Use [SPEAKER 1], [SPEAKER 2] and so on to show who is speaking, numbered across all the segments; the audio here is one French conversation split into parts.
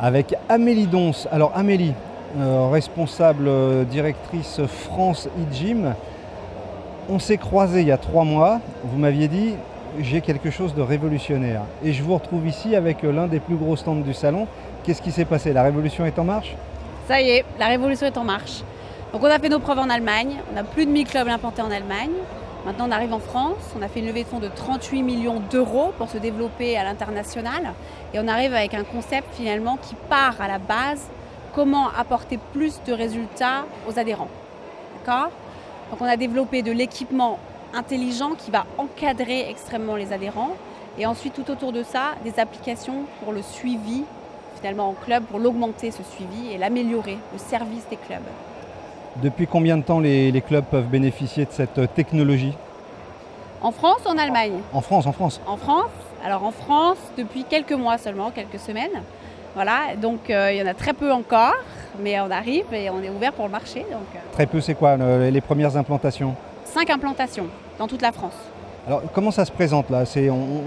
[SPEAKER 1] avec Amélie Donce. Alors Amélie, responsable directrice France e-Gym, on s'est croisés il y a 3 mois, vous m'aviez dit j'ai quelque chose de révolutionnaire et je vous retrouve ici avec l'un des plus gros stands du salon. Qu'est-ce qui s'est passé? La révolution est en marche?
[SPEAKER 2] Ça y est, la révolution est en marche. Donc on a fait nos preuves en Allemagne, on a plus de 1000 clubs implantés en Allemagne. Maintenant on arrive en France, on a fait une levée de fonds de 38 millions d'euros pour se développer à l'international. Et on arrive avec un concept finalement qui part à la base, comment apporter plus de résultats aux adhérents. D'accord ? Donc on a développé de l'équipement intelligent qui va encadrer extrêmement les adhérents. Et ensuite tout autour de ça, des applications pour le suivi finalement en club, pour l'augmenter ce suivi et l'améliorer, le service des clubs.
[SPEAKER 1] Depuis combien de temps les clubs peuvent bénéficier de cette technologie?
[SPEAKER 2] En France ou en Allemagne?
[SPEAKER 1] En France.
[SPEAKER 2] En France. Alors en France, depuis quelques mois seulement, quelques semaines. Voilà, donc il y en a très peu encore, mais on arrive et on est ouvert pour le marché. Donc,
[SPEAKER 1] Très peu, c'est quoi les premières implantations?
[SPEAKER 2] 5 implantations dans toute la France.
[SPEAKER 1] Alors comment ça se présente là?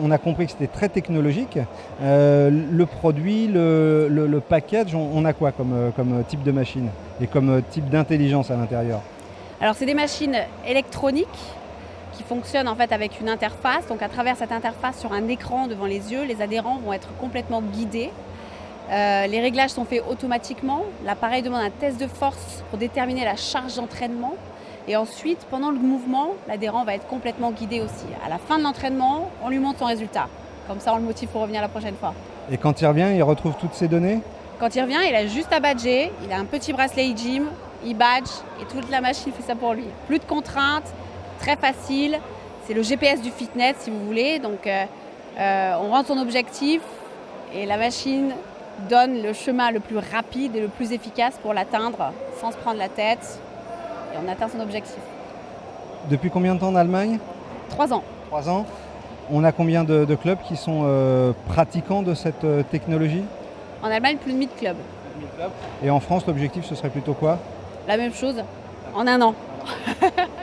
[SPEAKER 1] On a compris que c'était très technologique. Le produit, le package, on a quoi comme type de machine et comme type d'intelligence à l'intérieur?
[SPEAKER 2] Alors c'est des machines électroniques qui fonctionnent en fait avec une interface. Donc à travers cette interface sur un écran devant les yeux, les adhérents vont être complètement guidés. Les réglages sont faits automatiquement. L'appareil demande un test de force pour déterminer la charge d'entraînement. Et ensuite, pendant le mouvement, l'adhérent va être complètement guidé aussi. À la fin de l'entraînement, on lui montre son résultat. Comme ça, on le motive pour revenir la prochaine fois.
[SPEAKER 1] Et quand il revient, il retrouve toutes ces données?
[SPEAKER 2] Quand il revient, il a juste à badger. Il a un petit bracelet e-gym, il badge et toute la machine fait ça pour lui. Plus de contraintes, très facile. C'est le GPS du fitness si vous voulez. Donc, on rentre son objectif et la machine donne le chemin le plus rapide et le plus efficace pour l'atteindre sans se prendre la tête. Et on atteint son objectif.
[SPEAKER 1] Depuis combien de temps en Allemagne?
[SPEAKER 2] 3 ans.
[SPEAKER 1] 3 ans. On a combien de clubs qui sont pratiquants de cette technologie?
[SPEAKER 2] En Allemagne, plus de 1000 clubs.
[SPEAKER 1] Et en France, l'objectif, ce serait plutôt quoi?
[SPEAKER 2] La même chose, en 1 an.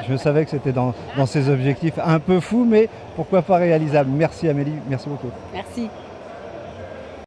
[SPEAKER 1] Je savais que c'était dans ces objectifs un peu fous, mais pourquoi pas réalisables. Merci Amélie, merci beaucoup.
[SPEAKER 2] Merci.